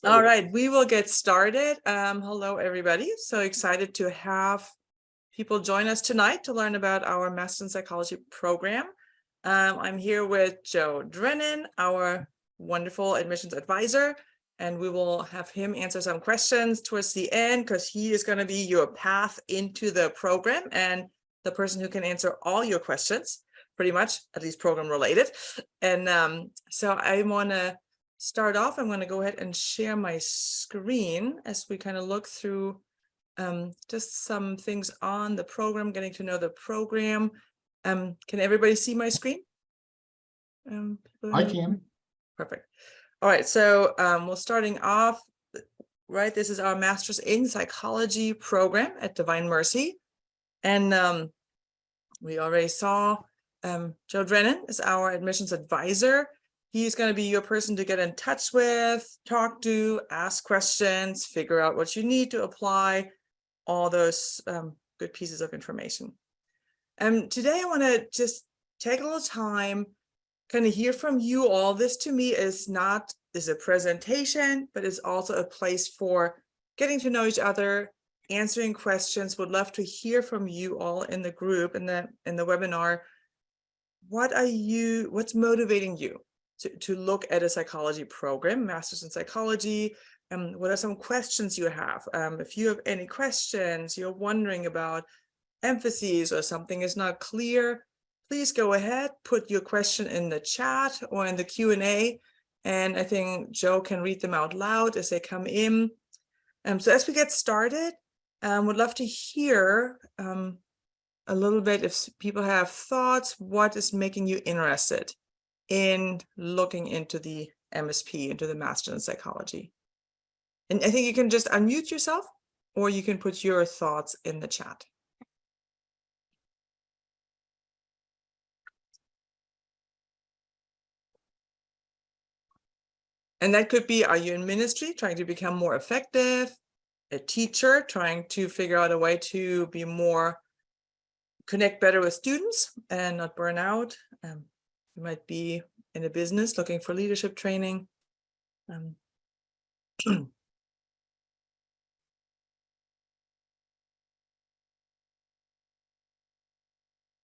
All right, we will get started. Hello, everybody. So excited to have people join us tonight to learn about our Master in Psychology program. I'm here with Joe Drennan, our wonderful admissions advisor, and we will have him answer some questions towards the end because he is going to be your path into the program and the person who can answer all your questions, pretty much, at least program related. And so I want to start off. I'm going to go ahead and share my screen as we kind of look through just some things on the program, getting to know the program. Can everybody see my screen? I can. Perfect. All right, so we're starting off, right? This is our Master's in Psychology program at Divine Mercy. And we already saw Joe Drennan is our admissions advisor. He's going to be your person to get in touch with, talk to, ask questions, figure out what you need to apply, all those good pieces of information. Today, I want to just take a little time, kind of hear from you all. This to me is a presentation, but it's also a place for getting to know each other, answering questions. Would love to hear from you all in the group, in the webinar. What's motivating you to look at a psychology program, Master's in Psychology? What are some questions you have? If you have any questions, you're wondering about emphases or something is not clear, please go ahead, put your question in the chat or in the Q&A, and I think Joe can read them out loud as they come in. So as we get started, would love to hear a little bit if people have thoughts, what is making you interested in looking into the MSP, into the Master in Psychology. And I think you can just unmute yourself, or you can put your thoughts in the chat. And that could be, are you in ministry, trying to become more effective? A teacher, trying to figure out a way to be more, connect better with students and not burn out. You might be in a business looking for leadership training. And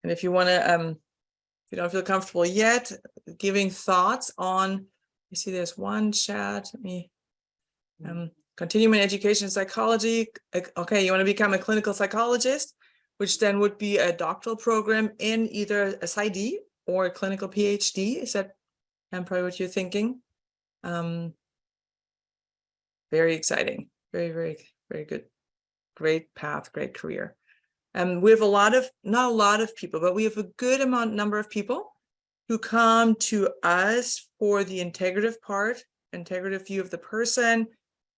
if you want to, if you don't feel comfortable yet, giving thoughts on, you see there's one chat, let me, continuing education in psychology. Okay, you want to become a clinical psychologist, which then would be a doctoral program in either a PsyD or a clinical PhD. Is that probably what you're thinking? Very exciting, very good, great path, great career. We have not a lot of people, but we have a good number of people who come to us for the integrative part, integrative view of the person,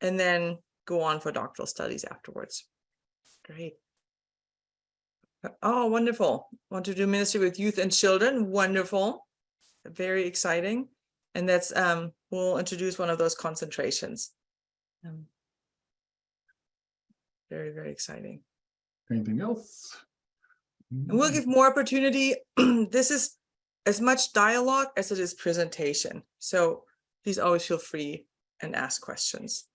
and then go on for doctoral studies afterwards. Great. Oh, wonderful. Want to do ministry with youth and children. Wonderful. Very exciting. And that's, we'll introduce one of those concentrations. Very exciting. Anything else? And we'll give more opportunity. This is as much dialogue as it is presentation. So please always feel free and ask questions.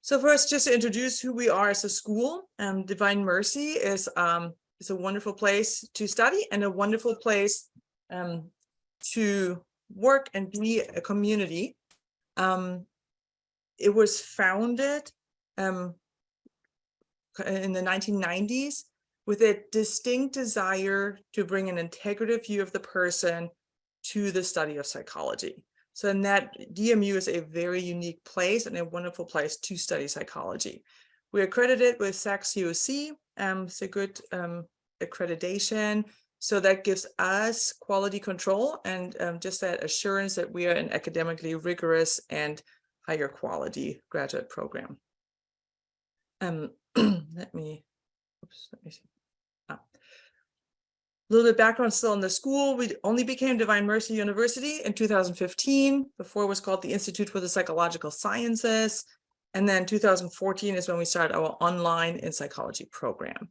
So first, just to introduce who we are as a school, Divine Mercy is a wonderful place to study and a wonderful place to work and be a community. It was founded in the 1990s with a distinct desire to bring an integrative view of the person to the study of psychology. So in that, DMU is a very unique place and a wonderful place to study psychology. We're accredited with SAC-COC, it's a good accreditation. So that gives us quality control and just that assurance that we are an academically rigorous and higher quality graduate program. Let me see. A little bit background still in the school. We only became Divine Mercy University in 2015. Before it was called the Institute for the Psychological Sciences. And then 2014 is when we started our online in psychology program.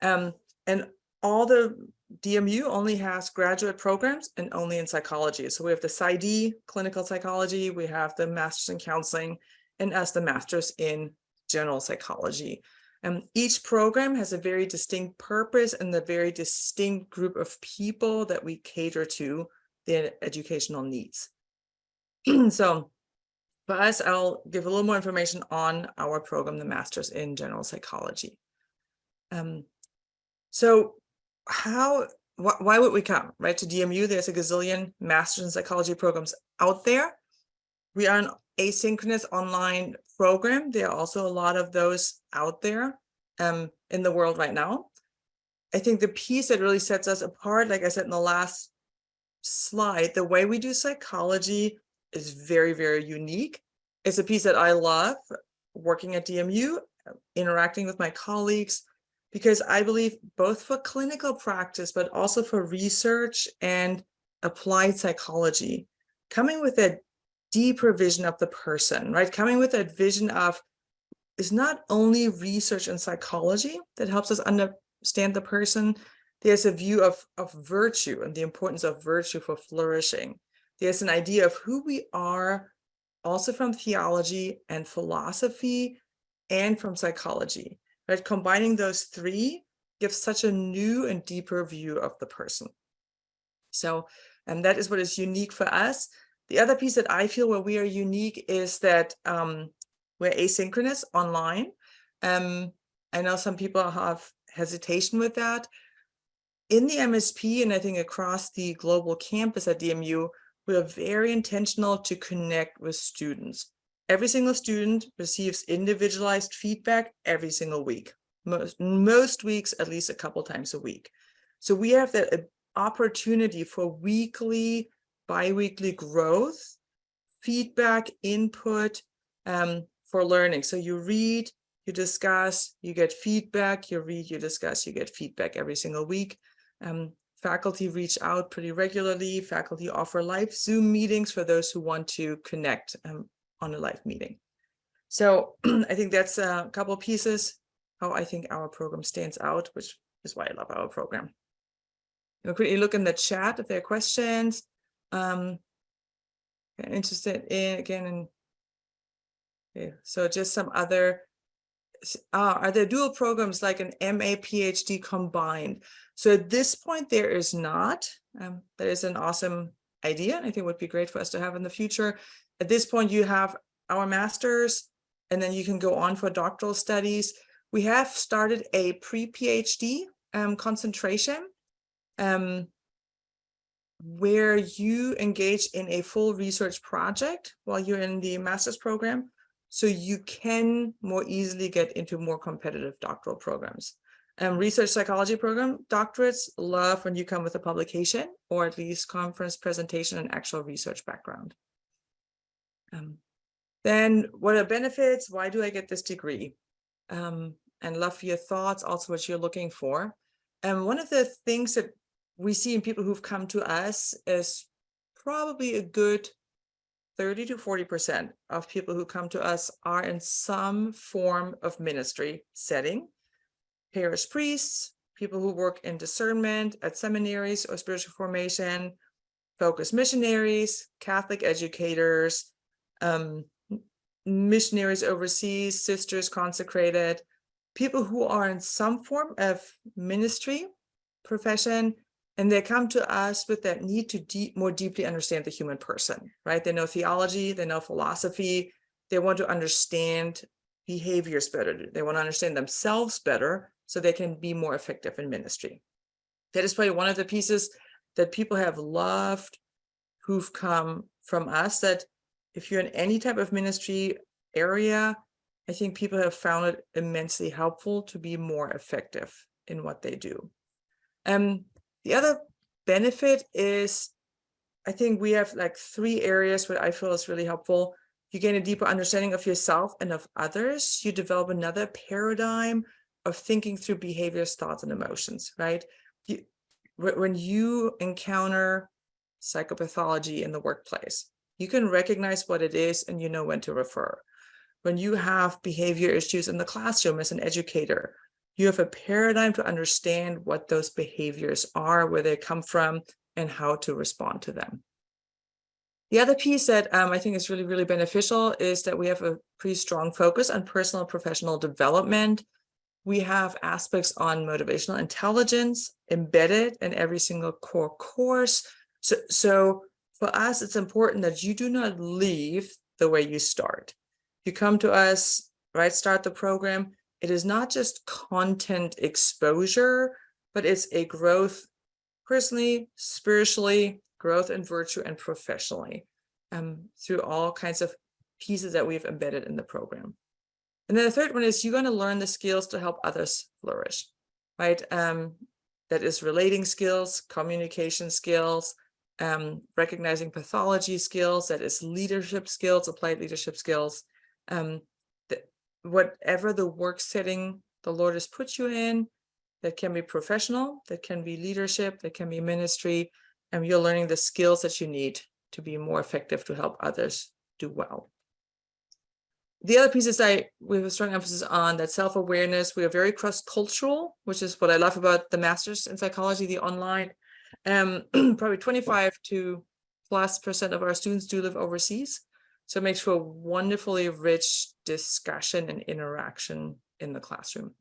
And all the DMU only has graduate programs and only in psychology. So we have the PsyD, clinical psychology. We have the Master's in Counseling and us, the Masters in General Psychology. Each program has a very distinct purpose and a very distinct group of people that we cater to their educational needs. So for us, I'll give a little more information on our program, the Masters in General Psychology. So why would we come, right, to DMU? There's a gazillion Masters in Psychology programs out there. We are an asynchronous online program. There are also a lot of those out there in the world right now. I think the piece that really sets us apart, like I said in the last slide, the way we do psychology is very, very unique. It's a piece that I love working at DMU, interacting with my colleagues, because I believe both for clinical practice, but also for research and applied psychology, coming with a deeper vision of the person, right? Coming with that vision of is not only research and psychology that helps us understand the person. There's a view of virtue and the importance of virtue for flourishing. There's an idea of who we are, also from theology and philosophy and from psychology, right? Combining those three gives such a new and deeper view of the person. So, and that is what is unique for us. The other piece that I feel where we are unique is that we're asynchronous online. I know some people have hesitation with that. In the MSP, and I think across the global campus at DMU, we are very intentional to connect with students. Every single student receives individualized feedback every single week. Most weeks, at least a couple times a week. So we have that opportunity for weekly, bi-weekly growth, feedback, input for learning. So you read, you discuss, you get feedback, you read, you discuss, you get feedback every single week. Faculty reach out pretty regularly. Faculty offer live Zoom meetings for those who want to connect on a live meeting. So I think that's a couple of pieces how I think our program stands out, which is why I love our program. We'll quickly look in the chat if there are questions. Interested in, again, okay, so just some other, are there dual programs like an MA PhD combined? So at this point, there is not. That is an awesome idea, and I think would be great for us to have in the future. At this point, you have our master's, and then you can go on for doctoral studies. We have started a pre-PhD concentration, where you engage in a full research project while you're in the master's program, so you can more easily get into more competitive doctoral programs. Research psychology program doctorates love when you come with a publication or at least conference presentation and actual research background. Then what are benefits? Why do I get this degree? And love your thoughts, also what you're looking for. And one of the things that we see in people who've come to us is probably a good 30 to 40% of people who come to us are in some form of ministry setting. Parish priests, people who work in discernment at seminaries or spiritual formation, focused missionaries, Catholic educators, missionaries overseas, sisters consecrated, people who are in some form of ministry profession, and they come to us with that need to more deeply understand the human person, right? They know theology, they know philosophy, they want to understand behaviors better, they want to understand themselves better so they can be more effective in ministry. That is probably one of the pieces that people have loved who've come from us, that if you're in any type of ministry area, I think people have found it immensely helpful to be more effective in what they do. The other benefit is, I think we have like 3 areas where I feel is really helpful. You gain a deeper understanding of yourself and of others. You develop another paradigm of thinking through behaviors, thoughts, and emotions, right? When you encounter psychopathology in the workplace, you can recognize what it is and you know when to refer. When you have behavior issues in the classroom as an educator, you have a paradigm to understand what those behaviors are, where they come from, and how to respond to them. The other piece that I think is really, really beneficial is that we have a pretty strong focus on personal and professional development. We have aspects on motivational intelligence embedded in every single core course. So for us, it's important that you do not leave the way you start. You come to us, right, start the program. It is not just content exposure, but it's a growth personally, spiritually, growth in virtue, and professionally through all kinds of pieces that we've embedded in the program. And then the third one is you're going to learn the skills to help others flourish, right? That is relating skills, communication skills, recognizing pathology skills, that is leadership skills, applied leadership skills. Whatever the work setting the Lord has put you in, that can be professional, that can be leadership, that can be ministry, and you're learning the skills that you need to be more effective to help others do well. The other piece is we have a strong emphasis on that self-awareness. We are very cross-cultural, which is what I love about the Masters in Psychology, the online. Probably 25% of our students do live overseas. So it makes for a wonderfully rich discussion and interaction in the classroom.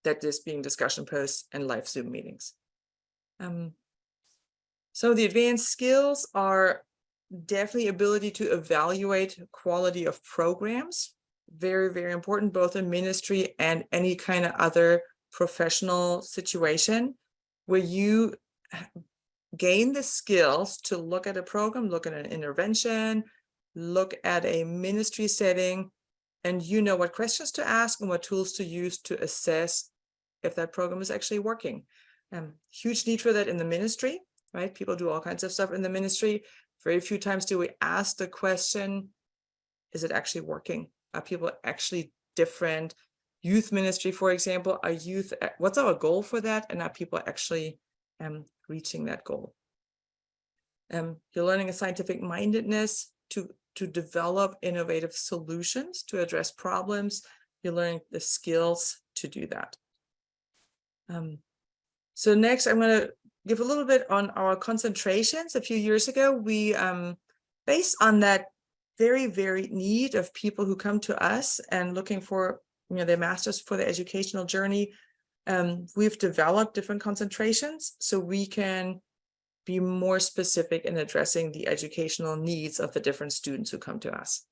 That is being discussion posts and live Zoom meetings. So the advanced skills are definitely ability to evaluate quality of programs. Very, very important, both in ministry and any kind of other professional situation where you gain the skills to look at a program, look at an intervention, look at a ministry setting, and you know what questions to ask and what tools to use to assess if that program is actually working. Huge need for that in the ministry, right? People do all kinds of stuff in the ministry. Very few times do we ask the question, is it actually working? Are people actually different? Youth ministry, for example, what's our goal for that? And are people actually reaching that goal? You're learning a scientific mindedness to develop innovative solutions to address problems. You're learning the skills to do that. So next, I'm going to give a little bit on our concentrations. A few years ago, we, based on that very, very need of people who come to us and looking for, their masters for their educational journey, we've developed different concentrations so we can be more specific in addressing the educational needs of the different students who come to us.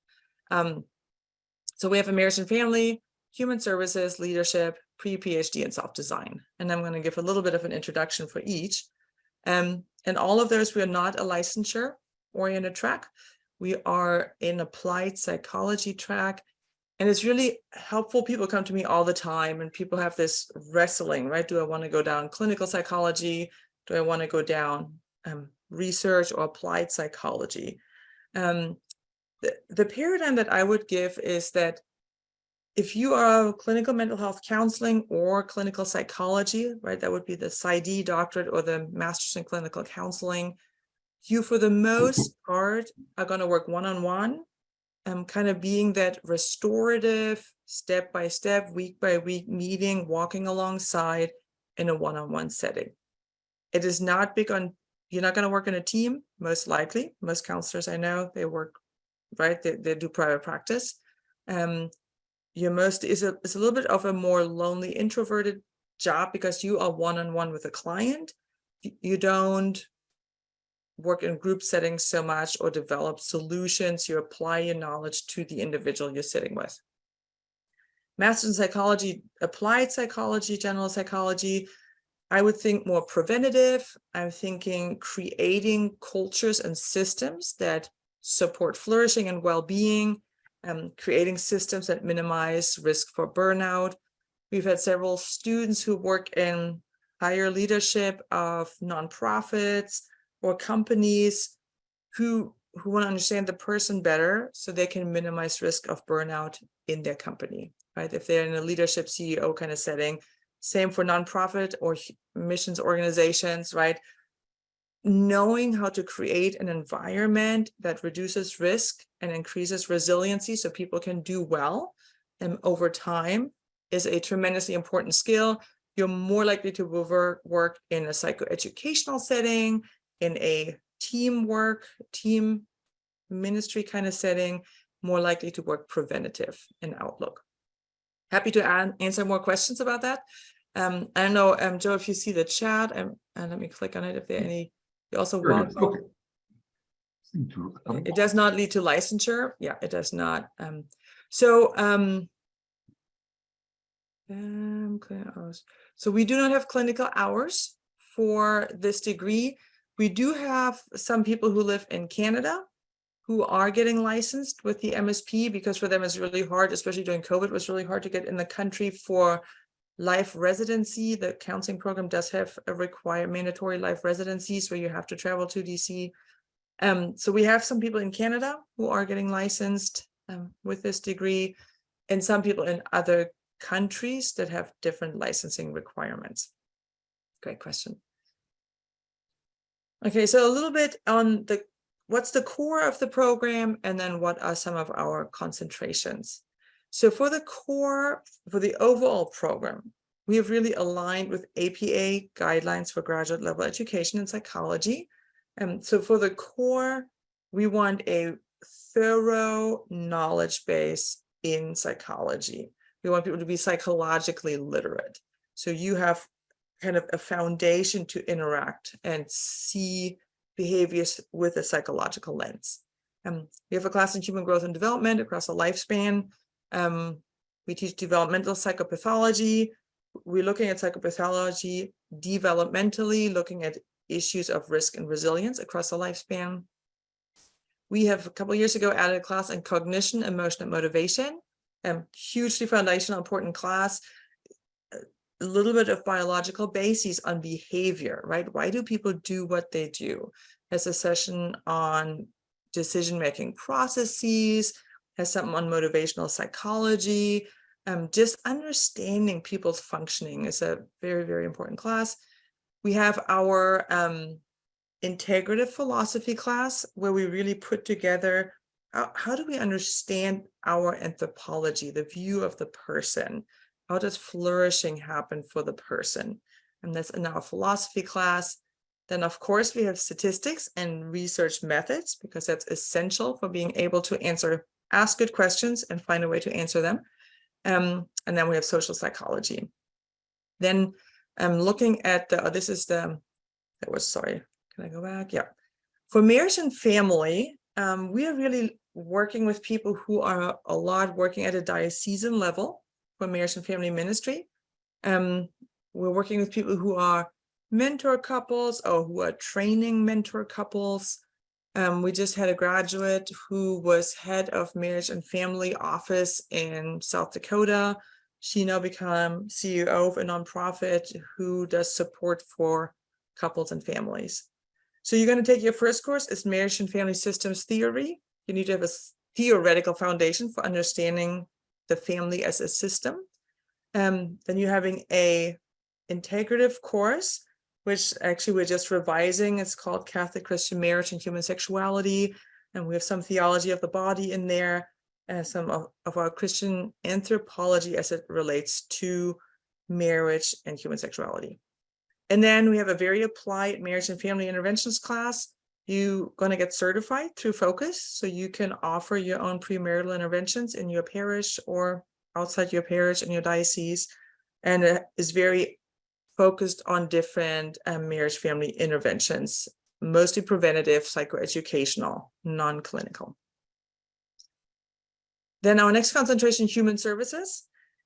So we have a marriage and family, human services, leadership, pre-PhD, and self-design. And I'm going to give a little bit of an introduction for each. And all of those, we are not a licensure-oriented track. We are an applied psychology track. And it's really helpful. People come to me all the time and people have this wrestling, right? Do I want to go down clinical psychology? Do I want to go down research or applied psychology? The paradigm that I would give is that if you are clinical mental health counseling or clinical psychology, right, that would be the PsyD doctorate or the master's in clinical counseling, you for the most part are going to work one-on-one, kind of being that restorative, step-by-step, week-by-week meeting, walking alongside in a one-on-one setting. It is not big on, you're not going to work in a team, most likely. Most counselors I know, they work, right, they do private practice. It's a little bit of a more lonely, introverted job because you are one-on-one with a client. You don't work in group settings so much or develop solutions. You apply your knowledge to the individual you're sitting with. Master's in psychology, applied psychology, general psychology, I would think more preventative. I'm thinking creating cultures and systems that support flourishing and well-being, creating systems that minimize risk for burnout. We've had several students who work in higher leadership of nonprofits or companies who want to understand the person better so they can minimize risk of burnout in their company, right? If they're in a leadership CEO kind of setting, same for nonprofit or missions organizations, right? Knowing how to create an environment that reduces risk and increases resiliency so people can do well over time is a tremendously important skill. You're more likely to work in a psychoeducational setting, in a teamwork, team ministry kind of setting, more likely to work preventative in Outlook. Happy to answer more questions about that. I don't know, Joe, if you see the chat, and let me click on it if there are any. You also welcome. Okay. It does not lead to licensure. Yeah, it does not. So we do not have clinical hours for this degree. We do have some people who live in Canada who are getting licensed with the MSP, because for them it's really hard, especially during COVID, it was really hard to get in the country for life residency. The counseling program does have a mandatory life residencies where you have to travel to DC. So we have some people in Canada who are getting licensed with this degree, and some people in other countries that have different licensing requirements. Great question. Okay, so a little bit on what's the core of the program, and then what are some of our concentrations. So for the core, for the overall program, we have really aligned with APA guidelines for graduate level education in psychology. So for the core, we want a thorough knowledge base in psychology. We want people to be psychologically literate. So you have kind of a foundation to interact and see behaviors with a psychological lens. We have a class in human growth and development across a lifespan. We teach developmental psychopathology. We're looking at psychopathology developmentally, looking at issues of risk and resilience across the lifespan. We have a couple of years ago added a class in cognition, emotion, and motivation. Hugely foundational, important class. A little bit of biological basis on behavior, right? Why do people do what they do? Has a session on decision-making processes, has something on motivational psychology. Just understanding people's functioning is a very, very important class. We have our integrative philosophy class, where we really put together how do we understand our anthropology, the view of the person? How does flourishing happen for the person? And that's in our philosophy class. Then, of course, we have statistics and research methods, because that's essential for being able to ask good questions and find a way to answer them. And then we have social psychology. Then looking at sorry, can I go back? Yeah. For marriage and family, we are really working with people who are a lot working at a diocesan level for marriage and family ministry. We're working with people who are mentor couples or who are training mentor couples. We just had a graduate who was head of marriage and family office in South Dakota. She now became CEO of a nonprofit who does support for couples and families. So you're going to take your first course is marriage and family systems theory. You need to have a theoretical foundation for understanding the family as a system. Then you're having a integrative course, which actually we're just revising. It's called Catholic Christian Marriage and Human Sexuality. And we have some theology of the body in there, and some of our Christian anthropology as it relates to marriage and human sexuality. And then we have a very applied marriage and family interventions class. You're going to get certified through Focus, so you can offer your own premarital interventions in your parish or outside your parish in your diocese, and it is very focused on different marriage family interventions, mostly preventative, psychoeducational, non-clinical. Then our next concentration, human services,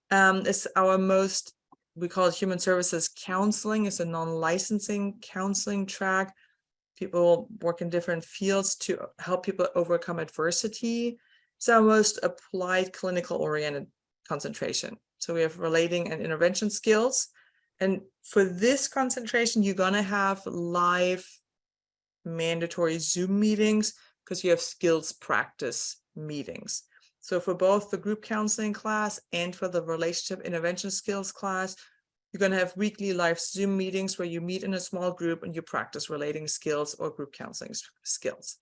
is our most, we call it human services counseling. It's a non-licensing counseling track. People work in different fields to help people overcome adversity. It's our most applied clinical oriented concentration. So we have relating and intervention skills. And for this concentration, you're going to have live mandatory Zoom meetings, because you have skills practice meetings. So for both the group counseling class and for the relationship intervention skills class, you're going to have weekly live Zoom meetings where you meet in a small group and you practice relating skills or group counseling skills.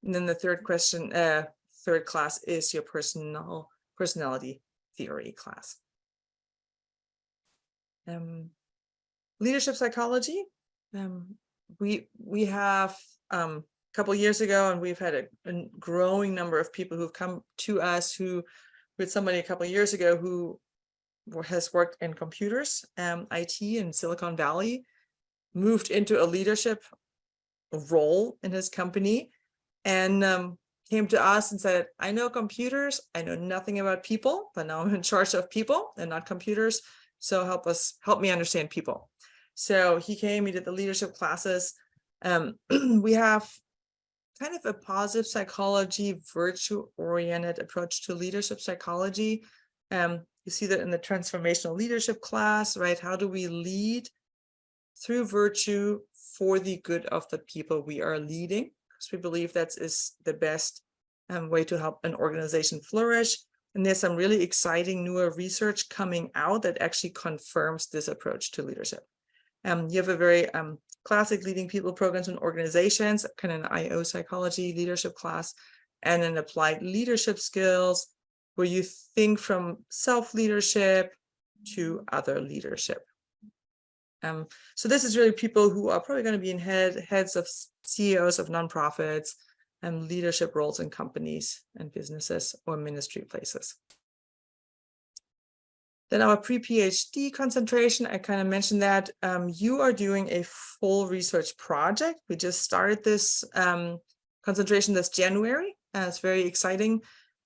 And then the third class is your personality theory class. Leadership psychology. We have couple years ago, and we've had a growing number of people who've come to us who with somebody a couple of years ago who has worked in computers, IT in Silicon Valley, moved into a leadership role in his company, and came to us and said, I know computers, I know nothing about people, but now I'm in charge of people and not computers. So help me understand people. So he came, he did the leadership classes. We have kind of a positive psychology, virtue-oriented approach to leadership psychology. You see that in the transformational leadership class, right? How do we lead through virtue for the good of the people we are leading? Because we believe that is the best way to help an organization flourish. And there's some really exciting newer research coming out that actually confirms this approach to leadership. You have a very classic leading people programs and organizations, kind of an IO psychology leadership class, and an applied leadership skills, where you think from self-leadership to other leadership. So this is really people who are probably going to be in heads of CEOs of nonprofits and leadership roles in companies and businesses or ministry places. Then our pre-PhD concentration, I kind of mentioned that you are doing a full research project. We just started this concentration this January. It's very exciting.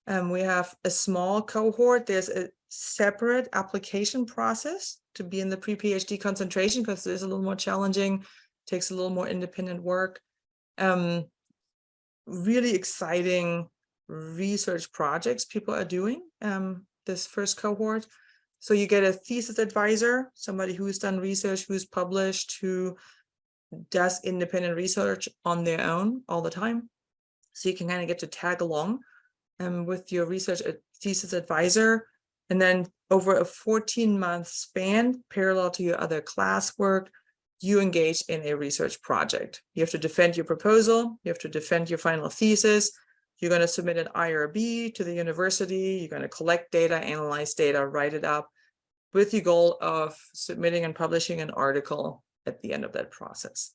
We have a small cohort. There's a separate application process to be in the pre-PhD concentration because it is a little more challenging, takes a little more independent work. Really exciting research projects people are doing this first cohort. So you get a thesis advisor, somebody who's done research, who's published, who does independent research on their own all the time. So you can kind of get to tag along with your research thesis advisor. And then over a 14-month span, parallel to your other classwork, you engage in a research project. You have to defend your proposal. You have to defend your final thesis. You're going to submit an IRB to the university. You're going to collect data, analyze data, write it up with the goal of submitting and publishing an article at the end of that process.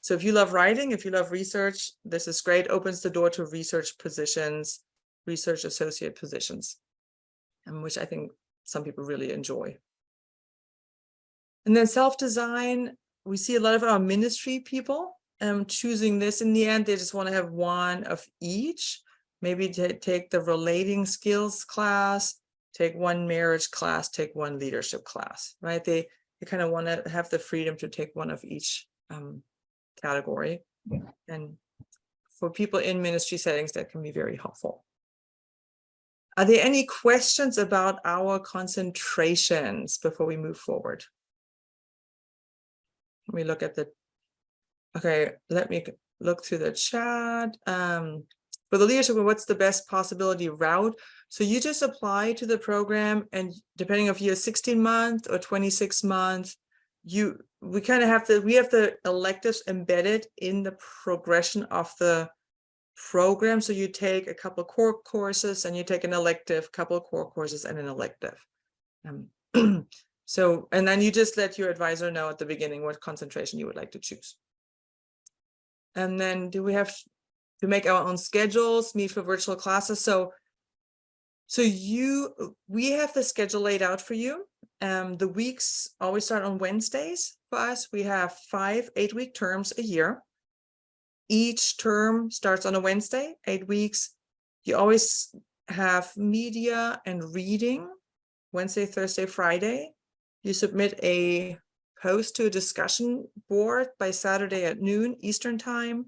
So if you love writing, if you love research, this is great. Opens the door to research positions, research associate positions, which I think some people really enjoy. And then self-design, we see a lot of our ministry people choosing this in the end. They just want to have one of each. Maybe take the relating skills class, take one marriage class, take one leadership class, right? They kind of want to have the freedom to take one of each category. And for people in ministry settings, that can be very helpful. Are there any questions about our concentrations before we move forward? Let me look at the, okay, let me look through the chat. For the leadership, what's the best possibility route? So you just apply to the program, and depending if you're 16-month or 26-month, we kind of have the electives embedded in the progression of the program. So you take a couple of core courses and you take an elective, couple of core courses and an elective. So, and then you just let your advisor know at the beginning what concentration you would like to choose. And then do we have to make our own schedules, meet for virtual classes? So we have the schedule laid out for you. The weeks always start on Wednesdays for us. We have 5 8-week terms a year. Each term starts on a Wednesday, 8 weeks. You always have media and reading, Wednesday, Thursday, Friday. You submit a post to a discussion board by Saturday at noon Eastern time.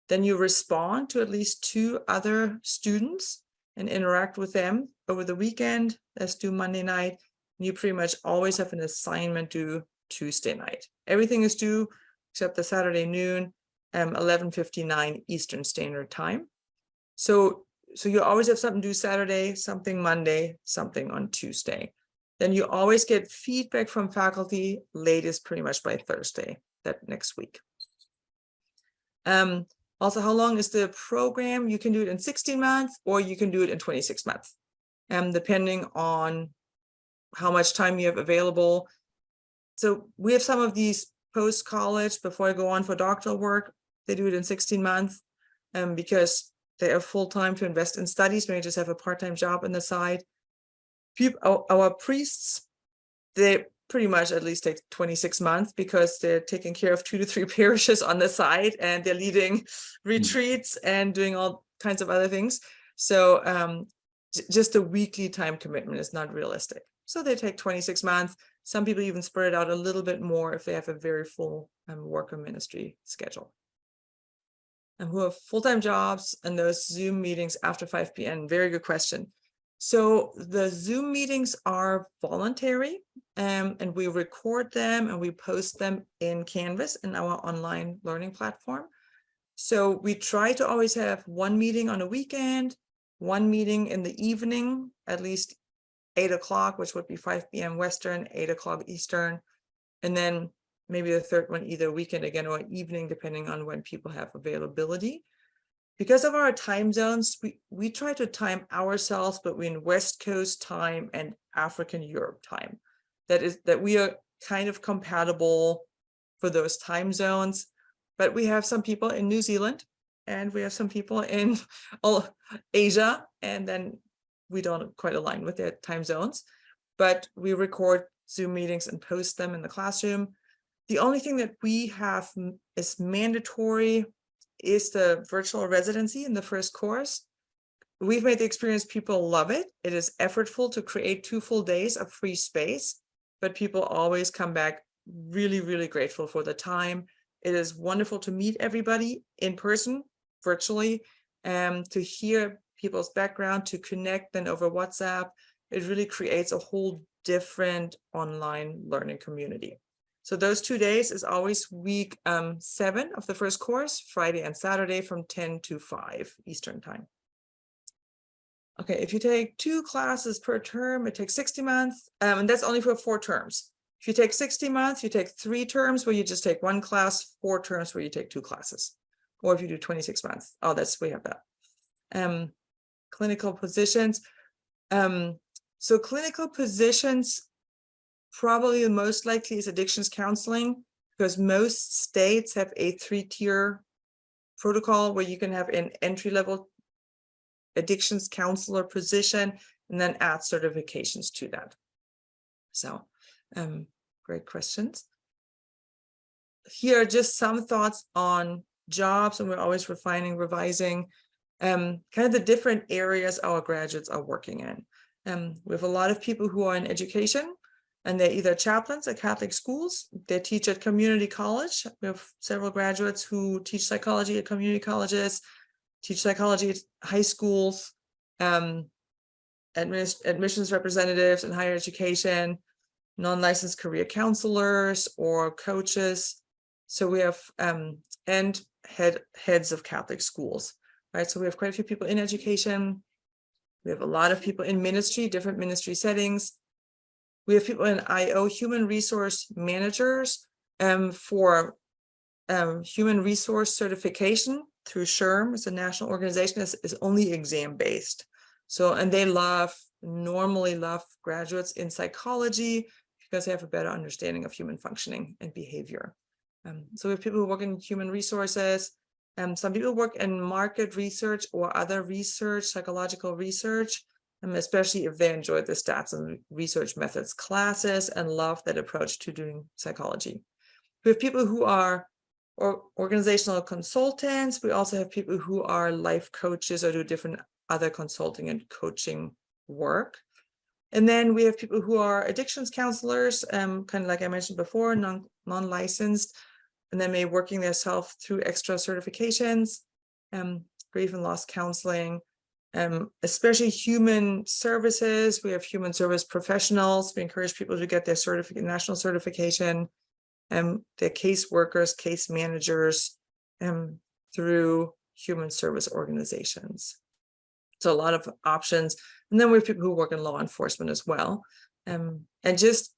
Then you respond to at least 2 other students and interact with them over the weekend. That's due Monday night. You pretty much always have an assignment due Tuesday night. Everything is due except the Saturday noon, 11:59 Eastern Standard Time. So you always have something due Saturday, something Monday, something on Tuesday. Then you always get feedback from faculty, latest pretty much by Thursday, that next week. Also, how long is the program? You can do it in 16 months or you can do it in 26 months, depending on how much time you have available. So we have some of these post-college, before I go on for doctoral work, they do it in 16 months, because they have full time to invest in studies, maybe just have a part-time job on the side. Our priests, they pretty much at least take 26 months because they're taking care of 2 to 3 parishes on the side, and they're leading retreats and doing all kinds of other things. So just a weekly time commitment is not realistic. So they take 26 months. Some people even spread it out a little bit more if they have a very full work or ministry schedule. And who have full-time jobs and those Zoom meetings after 5 p.m. Very good question. So the Zoom meetings are voluntary, and we record them and we post them in Canvas in our online learning platform. So we try to always have one meeting on a weekend, one meeting in the evening, at least 8 o'clock, which would be 5 p.m. Western, 8 o'clock Eastern, and then maybe the third one either weekend again or evening, depending on when people have availability. Because of our time zones, we try to time ourselves between West Coast time and African Europe time. That we are kind of compatible for those time zones. But we have some people in New Zealand, and we have some people in Asia, and then we don't quite align with their time zones. But we record Zoom meetings and post them in the classroom. The only thing that we have is mandatory is the virtual residency in the first course. We've made the experience, people love it. It is effortful to create 2 full days of free space, but people always come back really, really grateful for the time. It is wonderful to meet everybody in person, virtually, to hear people's background, to connect then over WhatsApp. It really creates a whole different online learning community. So those 2 days is always week 7 of the first course, Friday and Saturday from 10 to 5 Eastern time. Okay, if you take 2 classes per term, it takes 60 months, and that's only for 4 terms. If you take 60 months, you take 3 terms where you just take 1 class, 4 terms where you take 2 classes. Or if you do 26 months, we have that. Clinical positions. So clinical positions, probably the most likely is addictions counseling, because most states have a 3-tier protocol where you can have an entry-level addictions counselor position and then add certifications to that. So great questions. Here are just some thoughts on jobs, and we're always refining, revising kind of the different areas our graduates are working in. We have a lot of people who are in education, and they're either chaplains at Catholic schools, they teach at community college. We have several graduates who teach psychology at community colleges, teach psychology at high schools, admissions representatives in higher education, non-licensed career counselors or coaches. So we have and heads of Catholic schools, right? So we have quite a few people in education. We have a lot of people in ministry, different ministry settings. We have people in IO, human resource managers, for human resource certification through SHRM. It's a national organization that is only exam-based. So, and they normally love graduates in psychology because they have a better understanding of human functioning and behavior. So we have people who work in human resources. Some people work in market research or other research, psychological research, especially if they enjoyed the stats and research methods classes and love that approach to doing psychology. We have people who are organizational consultants. We also have people who are life coaches or do different other consulting and coaching work. And then we have people who are addictions counselors, kind of like I mentioned before, non-licensed, and then maybe working themselves through extra certifications, grief and loss counseling, especially human services. We have human service professionals. We encourage people to get their national certification, their case workers, case managers, through human service organizations. So a lot of options. And then we have people who work in law enforcement as well. And just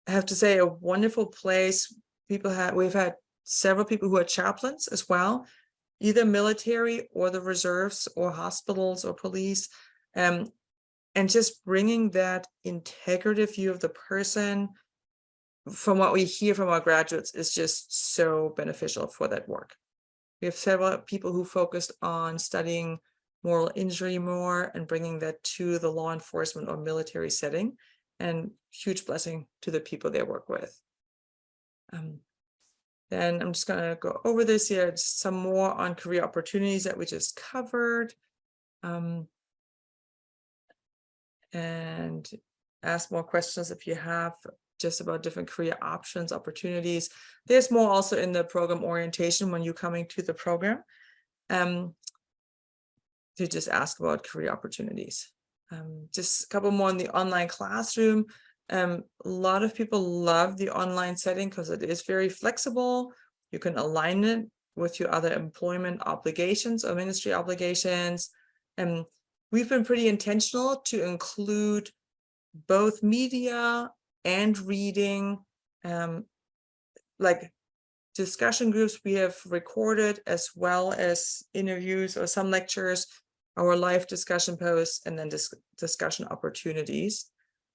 have to say, a wonderful place. We've had several people who are chaplains as well, either military or the reserves or hospitals or police, and just bringing that integrative view of the person from what we hear from our graduates is just so beneficial for that work. We have several people who focused on studying moral injury more and bringing that to the law enforcement or military setting, and huge blessing to the people they work with. Then I'm just going to go over this here, just some more on career opportunities that we just covered. And ask more questions if you have just about different career options, opportunities. There's more also in the program orientation when you're coming to the program. To just ask about career opportunities. Just a couple more in the online classroom. A lot of people love the online setting because it is very flexible. You can align it with your other employment obligations or ministry obligations. And we've been pretty intentional to include both media and reading, like discussion groups we have recorded, as well as interviews or some lectures, our live discussion posts, and then discussion opportunities.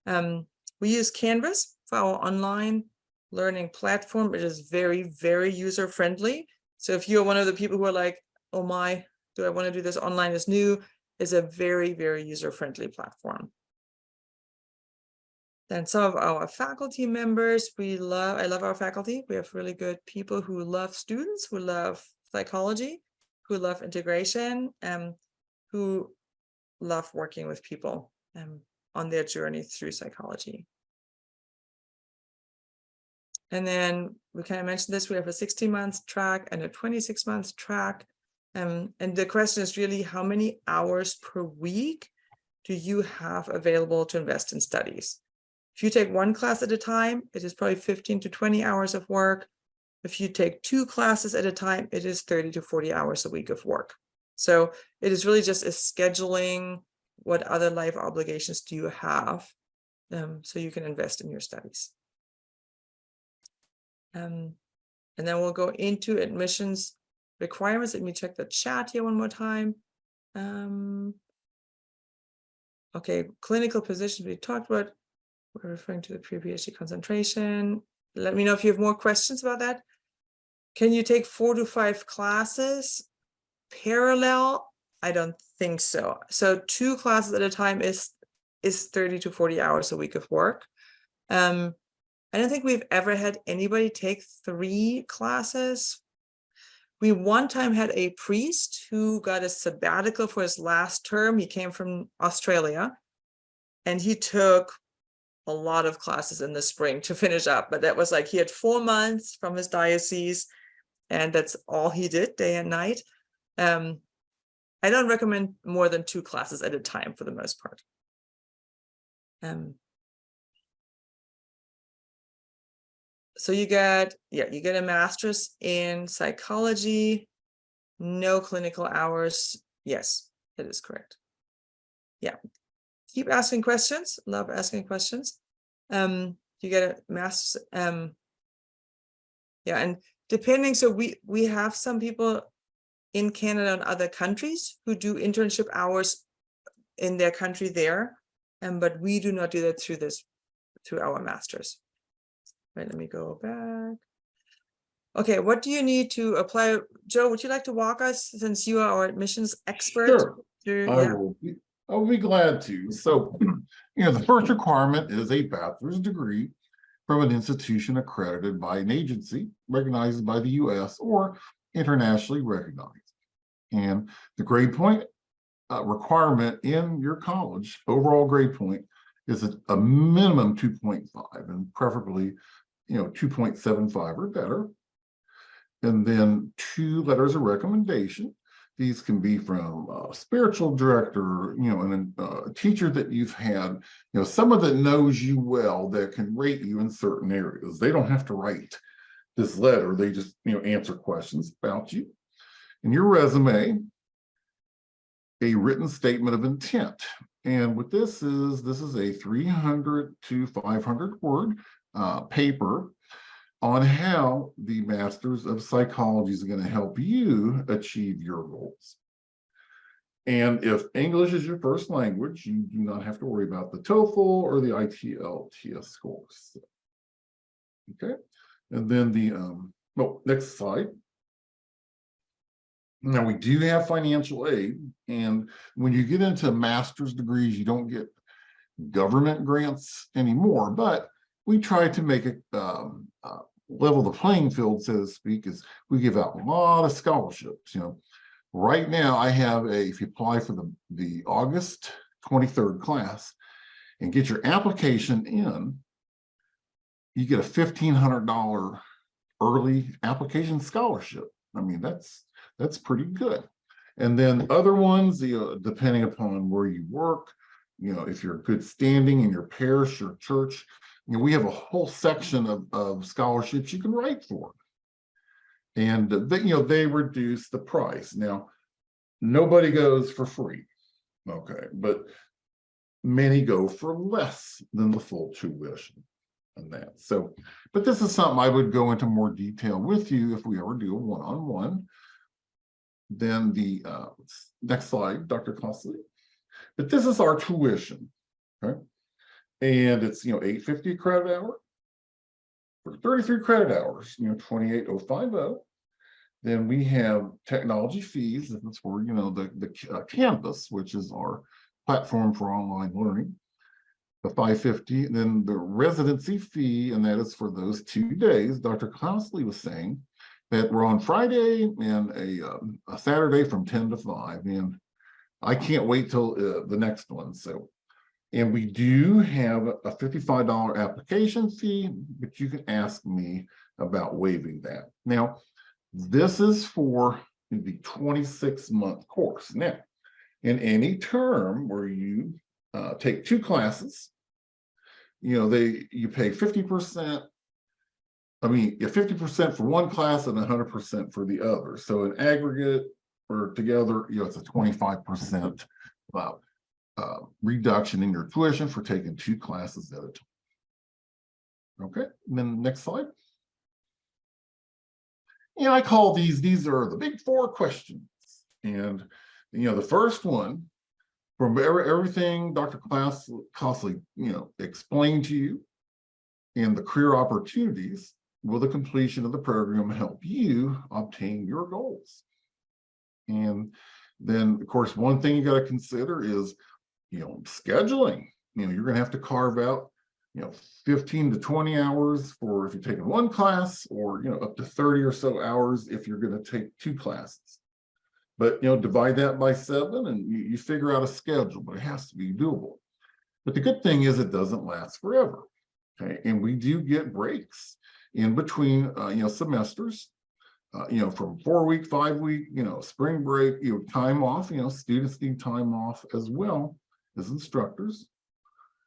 We use Canvas for our online learning platform. It is very, very user-friendly. So if you're one of the people who are like, oh my, do I want to do this online is new, is a very, very user-friendly platform. Then some of our faculty members, I love our faculty. We have really good people who love students, who love psychology, who love integration, who love working with people on their journey through psychology. And then we kind of mentioned this, we have a 16-month track and a 26-month track. And the question is really, how many hours per week do you have available to invest in studies? If you take one class at a time, it is probably 15 to 20 hours of work. If you take 2 classes at a time, it is 30 to 40 hours a week of work. So it is really just a scheduling, what other life obligations do you have, so you can invest in your studies. And then we'll go into admissions requirements. Let me check the chat here one more time. Okay, clinical positions we talked about. We're referring to the pre-PhD concentration. Let me know if you have more questions about that. Can you take 4 to 5 classes parallel? I don't think so. So 2 classes at a time is 30 to 40 hours a week of work. I don't think we've ever had anybody take 3 classes. We one time had a priest who got a sabbatical for his last term. He came from Australia, and he took a lot of classes in the spring to finish up, but that was like he had 4 months from his diocese, and that's all he did, day and night. I don't recommend more than 2 classes at a time for the most part. So you get a master's in psychology, no clinical hours. Yes, that is correct. Yeah. Keep asking questions. Love asking questions. You get a master's. Yeah, and depending, so we have some people in Canada and other countries who do internship hours in their country there, but we do not do that through our master's. Right, let me go back. Okay, what do you need to apply? Joe, would you like to walk us, since you are our admissions expert? Sure, I'll be glad to. So, the first requirement is a bachelor's degree from an institution accredited by an agency recognized by the U.S. or internationally recognized. And the grade point requirement in your college, overall grade point, is a minimum 2.5 and preferably 2.75 or better. And then 2 letters of recommendation. These can be from a spiritual director, and a teacher that you've had, someone that knows you well that can rate you in certain areas. They don't have to write this letter. They just, answer questions about you. In your resume, a written statement of intent. And what this is a 300 to 500 word paper on how the Masters of Psychology is going to help you achieve your goals. And if English is your first language, you do not have to worry about the TOEFL or the ITLTS scores. Okay, and then the next slide. Now, we do have financial aid, and when you get into master's degrees, you don't get government grants anymore, but we try to make it level the playing field, so to speak, is we give out a lot of scholarships. Right now I have if you apply for the August 23rd class and get your application in, you get a $1,500 early application scholarship. I mean, that's pretty good. And then other ones, depending upon where you work, if you're good standing in your parish or church, we have a whole section of scholarships you can write for. And they reduce the price. Now, nobody goes for free, okay, but many go for less than the full tuition and that. So, but this is something I would go into more detail with you if we ever do a one-on-one. Then the next slide, Dr. Klausli. But this is our tuition, okay? And it's $850 a credit hour for 33 credit hours, 28,050. Then we have technology fees, and that's where the Canvas, which is our platform for online learning, the $550. And then the residency fee, and that is for those 2 days. Dr. Klausli was saying that we're on Friday and a Saturday from 10 to 5, and I can't wait till the next one. So, and we do have a $55 application fee, but you can ask me about waiving that. Now, this is for the 26-month course. Now, in any term where you take 2 classes, you pay 50%. I mean, 50% for one class and 100% for the other. So in aggregate or together, it's a 25% reduction in your tuition for taking 2 classes at a time. Okay, and then next slide. I call these are the big 4 questions. And, the first one, from everything Dr. Klausli, explained to you, and the career opportunities, will the completion of the program help you obtain your goals? And then, of course, one thing you got to consider is, scheduling. You're going to have to carve out, 15 to 20 hours for if you're taking 1 class, or, up to 30 or so hours if you're going to take 2 classes. But, divide that by 7 and you figure out a schedule, but it has to be doable. But the good thing is it doesn't last forever. Okay. And we do get breaks in between, semesters, from 4-week, 5-week, spring break, time off, students need time off as well as instructors.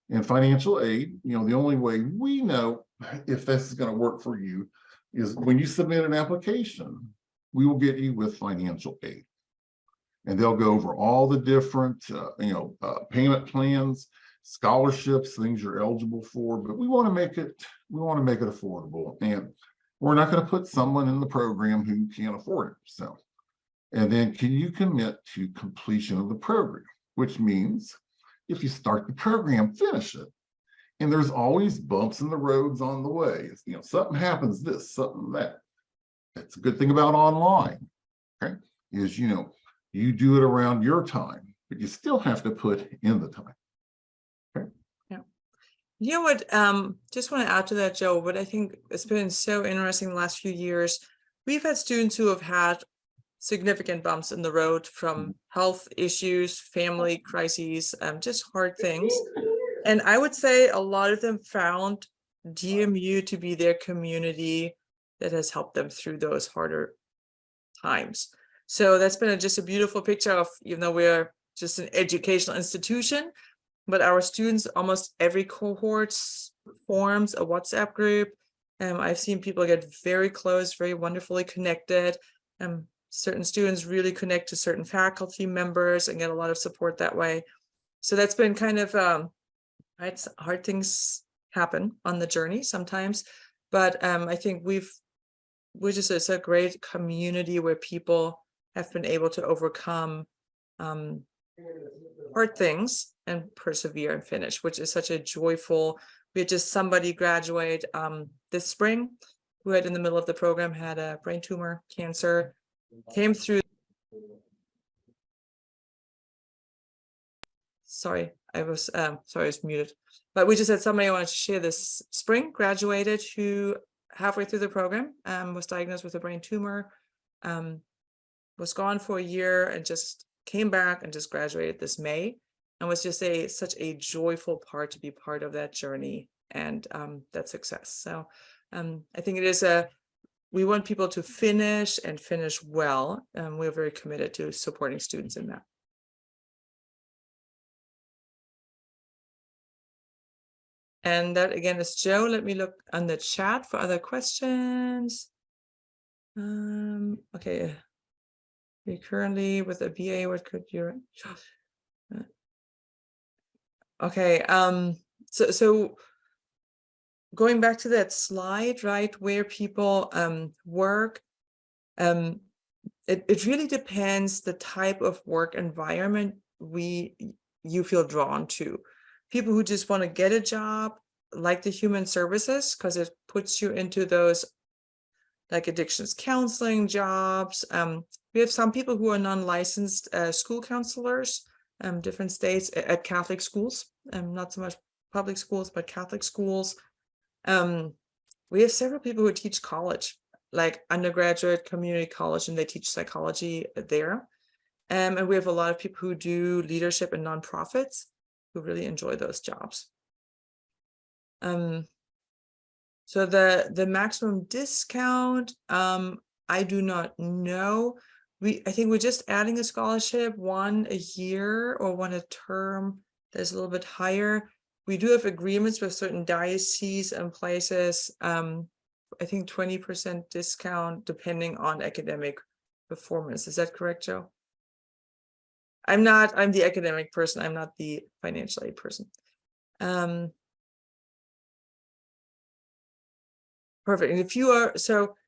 And financial aid, the only way we know if this is going to work for you is when you submit an application, we will get you with financial aid. And they'll go over all the different, payment plans, scholarships, things you're eligible for, but we want to make it affordable. And we're not going to put someone in the program who can't afford it. So, and then can you commit to completion of the program, which means if you start the program, finish it. And there's always bumps in the roads on the way. Something happens, this, something that. That's a good thing about online, okay, is, you do it around your time, but you still have to put in the time. Okay. Yeah. You know what, just want to add to that, Joe, but I think it's been so interesting the last few years. We've had students who have had significant bumps in the road from health issues, family crises, just hard things. And I would say a lot of them found DMU to be their community that has helped them through those harder times. So that's been just a beautiful picture of, even though we're just an educational institution, but our students, almost every cohort forms a WhatsApp group. I've seen people get very close, very wonderfully connected. Certain students really connect to certain faculty members and get a lot of support that way. So that's been kind of, hard things happen on the journey sometimes, but I think it's a great community where people have been able to overcome hard things and persevere and finish, which is such a joyful. We had just somebody graduate this spring who had in the middle of the program had a brain tumor, cancer, came through Sorry, I was muted. But we just had somebody wanted to share this spring, graduated, who halfway through the program was diagnosed with a brain tumor, was gone for a year and just came back and just graduated this May, and was just such a joyful part to be part of that journey and that success. So I think it is we want people to finish and finish well. We're very committed to supporting students in that. And that again is Joe. Let me look on the chat for other questions. Okay. You're currently with a BA, what could you? Okay. So going back to that slide, right, where people work, it really depends the type of work environment you feel drawn to. People who just want to get a job, like the human services, because it puts you into those like addictions counseling jobs. We have some people who are non-licensed school counselors, different states at Catholic schools, not so much public schools, but Catholic schools. We have several people who teach college, like undergraduate community college, and they teach psychology there. And we have a lot of people who do leadership in nonprofits who really enjoy those jobs. So the maximum discount, I do not know. I think we're just adding a scholarship, one a year or one a term that's a little bit higher. We do have agreements with certain dioceses and places. I think 20% discount depending on academic performance. Is that correct, Joe? I'm the academic person. I'm not the financial aid person. Perfect. And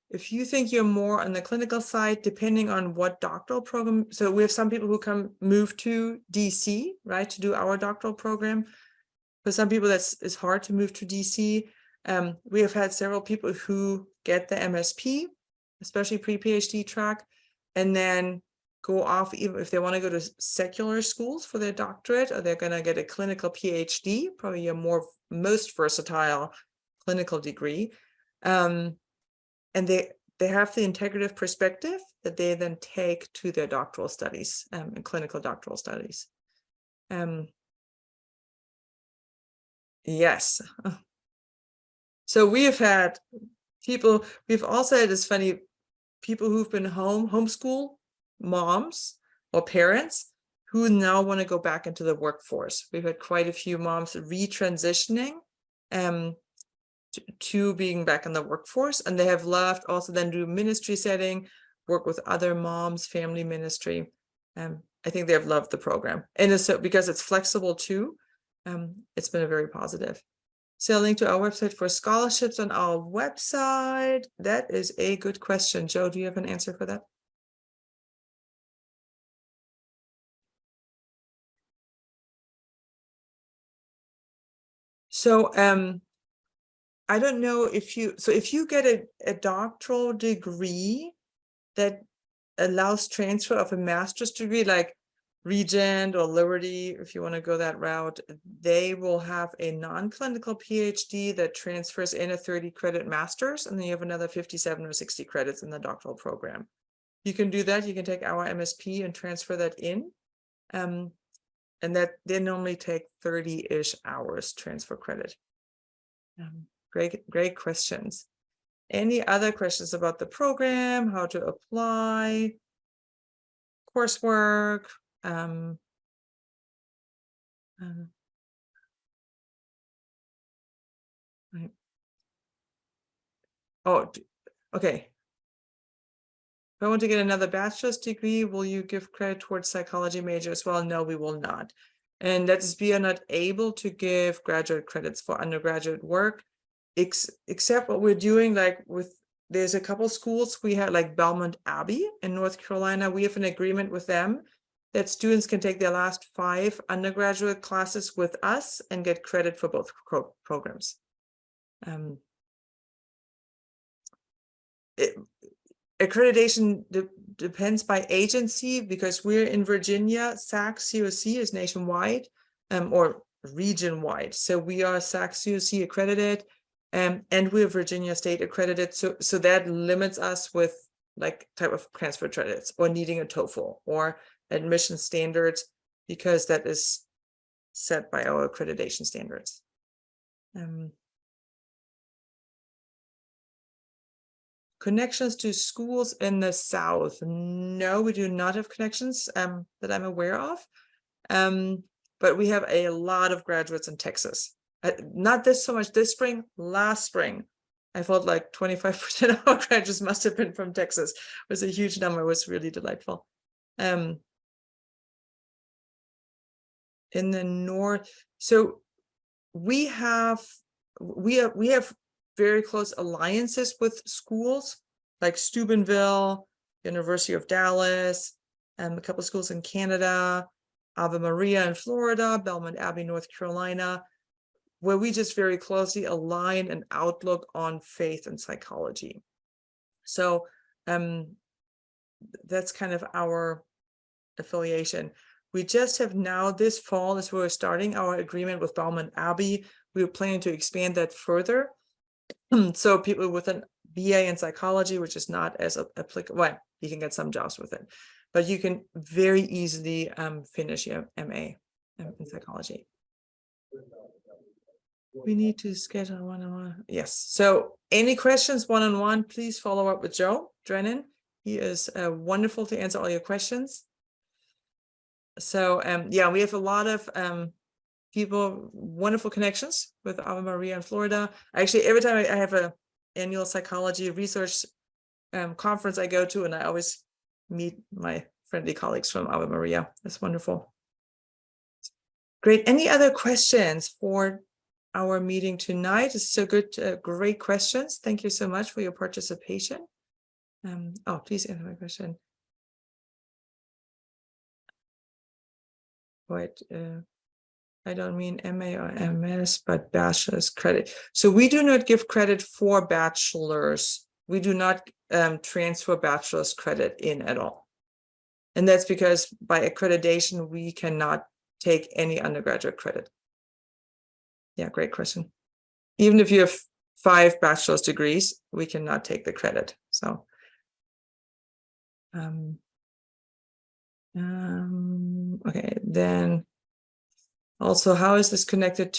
if you think you're more on the clinical side, depending on what doctoral program, so we have some people who move to DC, right, to do our doctoral program. For some people, it's hard to move to DC. We have had several people who get the MSP, especially pre-PhD track, and then go off, even if they want to go to secular schools for their doctorate, or they're going to get a clinical PhD, probably most versatile clinical degree. And they have the integrative perspective that they then take to their doctoral studies and clinical doctoral studies. Yes. So we have had people, we've also had, it's funny, people who've been homeschool moms or parents who now want to go back into the workforce. We've had quite a few moms retransitioning to being back in the workforce, and they have left also then do ministry setting, work with other moms, family ministry. I think they have loved the program, and so because it's flexible too, it's been a very positive. So a link to our website for scholarships on our website. That is a good question. Joe, do you have an answer for that? So I don't know if you get a doctoral degree that allows transfer of a master's degree, like Regent or Liberty, if you want to go that route, they will have a non-clinical PhD that transfers in a 30-credit master's, and then you have another 57 or 60 credits in the doctoral program. You can do that. You can take our MSP and transfer that in. And that they normally take 30-ish hours transfer credit. Great questions. Any other questions about the program, how to apply, coursework? Right. Oh, okay. If I want to get another bachelor's degree, will you give credit towards psychology major as well? No, we will not. And that is, we are not able to give graduate credits for undergraduate work, except what we're doing, like there's a couple schools we have, like Belmont Abbey in North Carolina. We have an agreement with them that students can take their last 5 undergraduate classes with us and get credit for both programs. Accreditation depends by agency, because we're in Virginia. SAC COC is nationwide, or region-wide. So we are SAC COC accredited, and we're Virginia State accredited. So that limits us with like type of transfer credits or needing a TOEFL or admission standards, because that is set by our accreditation standards. Connections to schools in the South. No, we do not have connections that I'm aware of. But we have a lot of graduates in Texas. Not this so much this spring, last spring. I felt like 25% of our graduates must have been from Texas. It was a huge number. It was really delightful. In the North, so we have very close alliances with schools like Steubenville, University of Dallas, a couple of schools in Canada, Ave Maria in Florida, Belmont Abbey, North Carolina, where we just very closely align an outlook on faith and psychology. So that's kind of our affiliation. We just have now this fall, as we're starting our agreement with Belmont Abbey, we were planning to expand that further. So people with an BA in psychology, which is not as applicable, well, you can get some jobs with it, but you can very easily finish your MA in psychology. We need to schedule one-on-one. Yes. So any questions one-on-one, please follow up with Joe Drennan. He is wonderful to answer all your questions. So yeah, we have a lot of people, wonderful connections with Ave Maria in Florida. Actually, every time I have a annual psychology research conference I go to, and I always meet my friendly colleagues from Ave Maria. That's wonderful. Great. Any other questions for our meeting tonight? It's so good. Great questions. Thank you so much for your participation. Oh, please answer my question. What? I don't mean MA or MS, but bachelor's credit. So we do not give credit for bachelor's. We do not transfer bachelor's credit in at all. And that's because by accreditation, we cannot take any undergraduate credit. Yeah, great question. Even if you have 5 bachelor's degrees, we cannot take the credit. So, okay, then also, how is this connected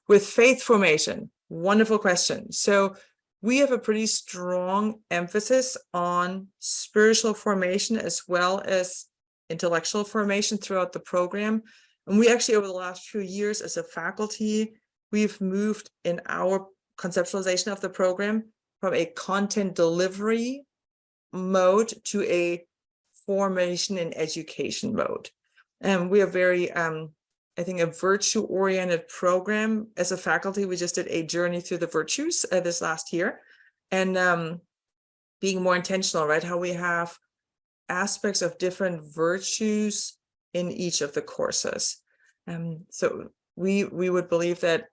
with faith formation? Wonderful question. So we have a pretty strong emphasis on spiritual formation as well as intellectual formation throughout the program. And we actually, over the last few years as a faculty, we've moved in our conceptualization of the program from a content delivery mode to a formation and education mode. And we are very, I think, a virtue-oriented program. As a faculty, we just did a journey through the virtues this last year, and being more intentional, right? How we have aspects of different virtues in each of the courses. So we would believe that,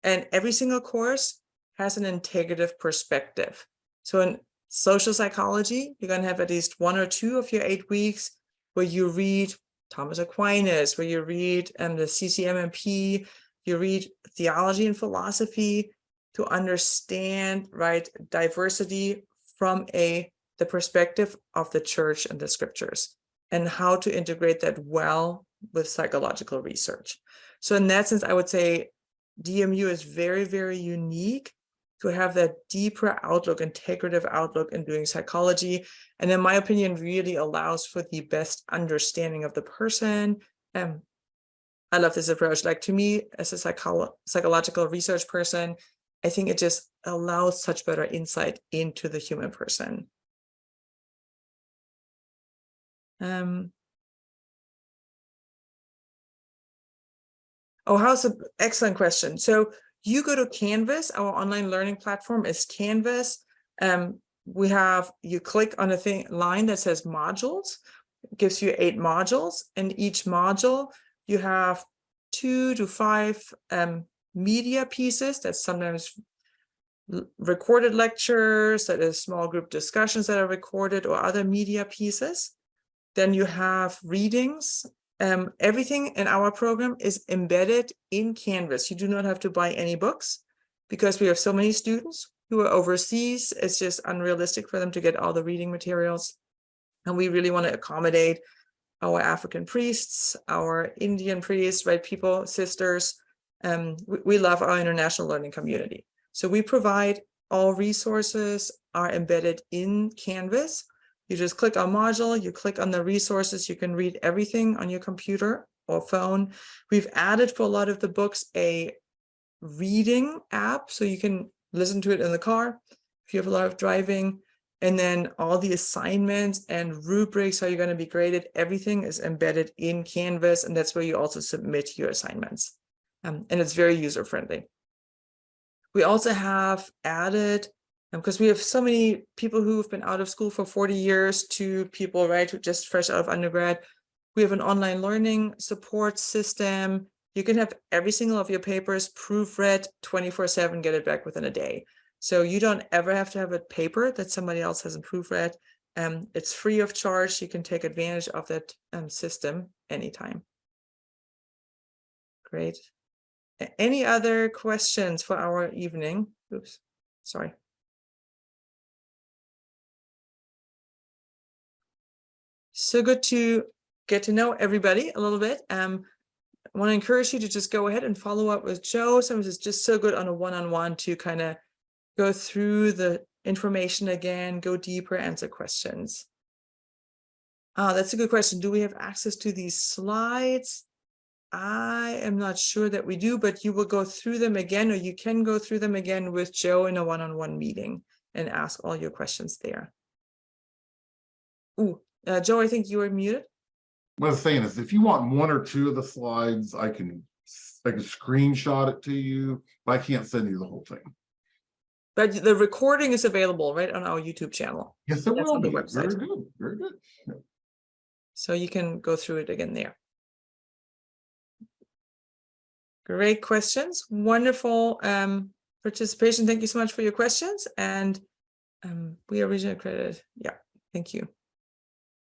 and every single course has an integrative perspective. So in social psychology, you're going to have at least 1 or 2 of your 8 weeks where you read Thomas Aquinas, where you read the CCMMP, you read theology and philosophy to understand, right, diversity from the perspective of the church and the scriptures, and how to integrate that well with psychological research. So in that sense, I would say DMU is very, very unique to have that deeper outlook, integrative outlook in doing psychology. And in my opinion, really allows for the best understanding of the person. I love this approach. Like, to me, as a psychological research person, I think it just allows such better insight into the human person. Oh, how's an excellent question. So you go to Canvas, our online learning platform is Canvas. You click on a line that says modules. It gives you 8 modules, and each module you have 2 to 5 media pieces. That's sometimes recorded lectures, that is small group discussions that are recorded, or other media pieces. Then you have readings. Everything in our program is embedded in Canvas. You do not have to buy any books because we have so many students who are overseas. It's just unrealistic for them to get all the reading materials. And we really want to accommodate our African priests, our Indian priests, right? People, sisters. We love our international learning community. So we provide all resources are embedded in Canvas. You just click on module, you click on the resources, you can read everything on your computer or phone. We've added for a lot of the books a reading app, so you can listen to it in the car if you have a lot of driving. And then all the assignments and rubrics, how you're going to be graded, everything is embedded in Canvas, and that's where you also submit your assignments. And it's very user-friendly. We also have added, because we have so many people who've been out of school for 40 years to people, right, who just fresh out of undergrad. We have an online learning support system. You can have every single of your papers proofread 24/7, get it back within a day. So you don't ever have to have a paper that somebody else hasn't proofread. It's free of charge. You can take advantage of that system anytime. Great. Any other questions for our evening? Oops, sorry. So good to get to know everybody a little bit. I want to encourage you to just go ahead and follow up with Joe. Sometimes it's just so good on a one-on-one to kind of go through the information again, go deeper, answer questions. That's a good question. Do we have access to these slides? I am not sure that we do, but you will go through them again, or you can go through them again with Joe in a one-on-one meeting and ask all your questions there. Ooh, Joe, I think you were muted. What I was saying is, if you want one or two of the slides, I can screenshot it to you, but I can't send you the whole thing. But the recording is available right on our YouTube channel. Yes, it That's will on the be. website. Very good. Very good. Yeah. So you can go through it again there. Great questions. Wonderful participation. Thank you so much for your questions. And we are regionally accredited. Yeah, thank you.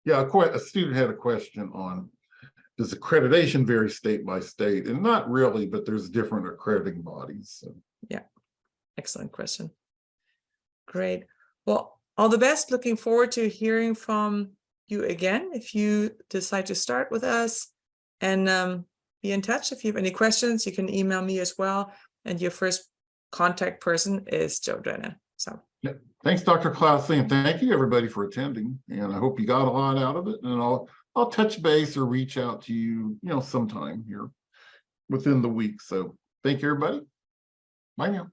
Yeah, a student had a question on, does accreditation vary state by state? And not really, but there's different accrediting bodies. So. Yeah, excellent question. Great. Well, all the best. Looking forward to hearing from you again if you decide to start with us. And be in touch. If you have any questions, you can email me as well. And your first contact person is Joe Drennan. So. Yeah. Thanks, Dr. Klausli, and thank you everybody for attending. And I hope you got a lot out of it. And I'll touch base or reach out to you, sometime here within the week. So thank you, everybody. Bye now.